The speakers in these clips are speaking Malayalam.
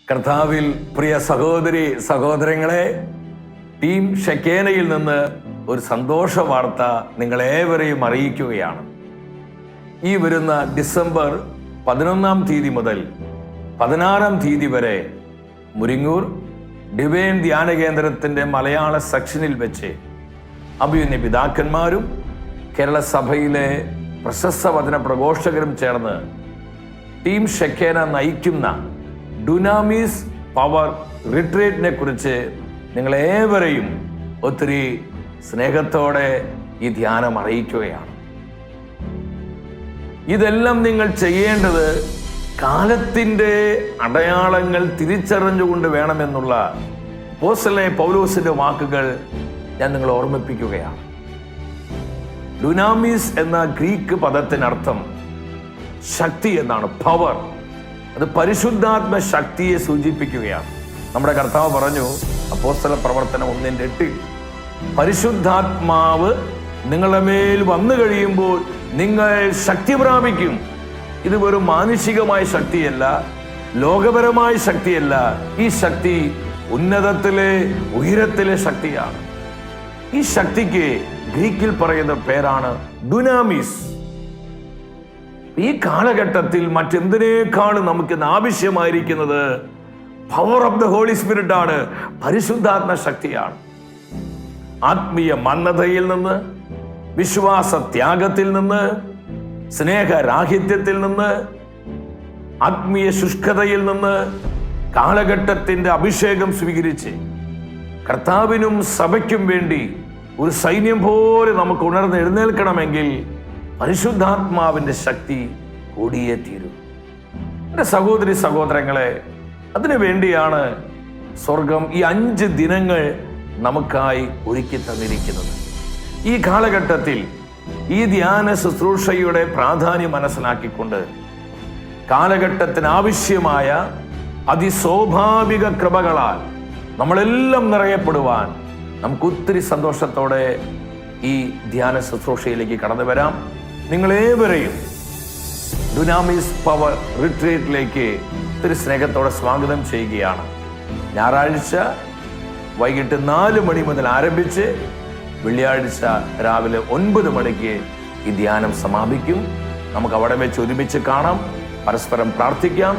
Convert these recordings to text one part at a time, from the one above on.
കർത്താവിൽ പ്രിയ സഹോദരി സഹോദരങ്ങളെ, ടീം ഷെക്കേനയിൽ നിന്ന് ഒരു സന്തോഷ വാർത്ത നിങ്ങളേവരെയും അറിയിക്കുകയാണ്. ഈ വരുന്ന ഡിസംബർ 11-ാം തീയതി മുതൽ 16-ാം തീയതി വരെ മുരിങ്ങൂർ ഡിവൈൻ ധ്യാന കേന്ദ്രത്തിന്റെ മലയാള സെക്ഷനിൽ വെച്ച് അഭിമന്യ പിതാക്കന്മാരും കേരള സഭയിലെ പ്രശസ്ത വചന പ്രഘോഷകരും ചേർന്ന് ടീം ഷെക്കേന നയിക്കുന്ന ഡുനാമിസ് പവർ റിട്രീറ്റിനെ കുറിച്ച് നിങ്ങളേവരെയും ഒത്തിരി സ്നേഹത്തോടെ ഈ ധ്യാനം അറിയിക്കുകയാണ്. ഇതെല്ലാം നിങ്ങൾ ചെയ്യേണ്ടത് കാലത്തിൻ്റെ അടയാളങ്ങൾ തിരിച്ചറിഞ്ഞുകൊണ്ട് വേണമെന്നുള്ള അപ്പോസ്തലനായ പൗലോസിന്റെ വാക്കുകൾ ഞാൻ നിങ്ങളെ ഓർമ്മിപ്പിക്കുകയാണ്. ഡുനാമിസ് എന്ന ഗ്രീക്ക് പദത്തിനർത്ഥം ശക്തി എന്നാണ്, പവർ. അത് പരിശുദ്ധാത്മ ശക്തിയെ സൂചിപ്പിക്കുകയാണ്. നമ്മുടെ കർത്താവ് പറഞ്ഞു അപ്പോസ്തല പ്രവർത്തനം 1:8, പരിശുദ്ധാത്മാവ് നിങ്ങളുടെ മേൽ വന്നു കഴിയുമ്പോൾ നിങ്ങൾ ശക്തി പ്രാപിക്കും. ഇത് വെറും മാനുഷികമായ ശക്തിയല്ല, ലോകപരമായ ശക്തിയല്ല. ഈ ശക്തി ഉന്നതത്തിലെ ഉയരത്തിലെ ശക്തിയാണ്. ഈ ശക്തിക്ക് ഗ്രീക്കിൽ പറയുന്ന പേരാണ് ഡുനാമിസ്. ഈ കാലഘട്ടത്തിൽ മറ്റെന്തിനേക്കാളും നമുക്ക് ആവശ്യമായിരിക്കുന്നത് power of the holy spirit ആണ്, പരിശുദ്ധാത്മ ശക്തിയാണ്. ആത്മീയ മന്ദതയിൽ നിന്ന്, വിശ്വാസ ത്യാഗത്തിൽ നിന്ന്, സ്നേഹരാഹിത്യത്തിൽ നിന്ന്, ആത്മീയ ശുഷ്കതയിൽ നിന്ന് കാലഘട്ടത്തിന്റെ അഭിഷേകം സ്വീകരിച്ച് കർത്താവിനും സഭയ്ക്കും വേണ്ടി ഒരു സൈന്യം പോലെ നമുക്ക് ഉണർന്ന് എഴുന്നേൽക്കണമെങ്കിൽ പരിശുദ്ധാത്മാവിന്റെ ശക്തി കൂടിയേ തീരൂ. എൻ്റെ സഹോദരി സഹോദരങ്ങളെ, അതിനു വേണ്ടിയാണ് സ്വർഗം ഈ 5 ദിനങ്ങൾ നമുക്കായി ഒരുക്കി തന്നിരിക്കുന്നത്. ഈ കാലഘട്ടത്തിൽ ഈ ധ്യാന ശുശ്രൂഷയുടെ പ്രാധാന്യം മനസ്സിലാക്കിക്കൊണ്ട് കാലഘട്ടത്തിന് ആവശ്യമായ അതിസ്വാഭാവിക കൃപകളാൽ നമ്മളെല്ലാം നിറയപ്പെടുവാൻ നമുക്ക് ഒത്തിരി സന്തോഷത്തോടെ ഈ ധ്യാന ശുശ്രൂഷയിലേക്ക് കടന്നു വരാം. നിങ്ങളേവരെയും ഡുനാമിസ് പവർ റിട്രീറ്റിലേക്ക് ഒത്തിരി സ്നേഹത്തോടെ സ്വാഗതം ചെയ്യുകയാണ്. ഞായറാഴ്ച വൈകിട്ട് 4 മണി മുതൽ ആരംഭിച്ച് വെള്ളിയാഴ്ച രാവിലെ 9 മണിക്ക് ഈ ധ്യാനം സമാപിക്കും. നമുക്ക് അവിടെ വെച്ച് ഒരുമിച്ച് കാണാം, പരസ്പരം പ്രാർത്ഥിക്കാം,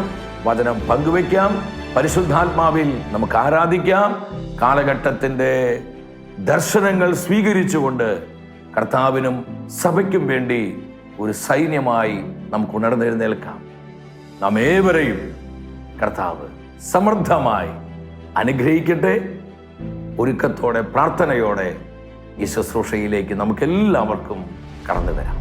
വചനം പങ്കുവയ്ക്കാം, പരിശുദ്ധാത്മാവിൽ നമുക്ക് ആരാധിക്കാം. കാലഘട്ടത്തിൻ്റെ ദർശനങ്ങൾ സ്വീകരിച്ചുകൊണ്ട് കർത്താവിനും സഭയ്ക്കും വേണ്ടി ഒരു സൈന്യമായി നമുക്ക് ഉണർന്നെഴുന്നേൽക്കാം. നാം ഏവരെയും കർത്താവ് സമൃദ്ധമായി അനുഗ്രഹിക്കട്ടെ. ഒരുക്കത്തോടെ പ്രാർത്ഥനയോടെ ഈ ശുശ്രൂഷയിലേക്ക് നമുക്കെല്ലാവർക്കും കടന്നു വരാം.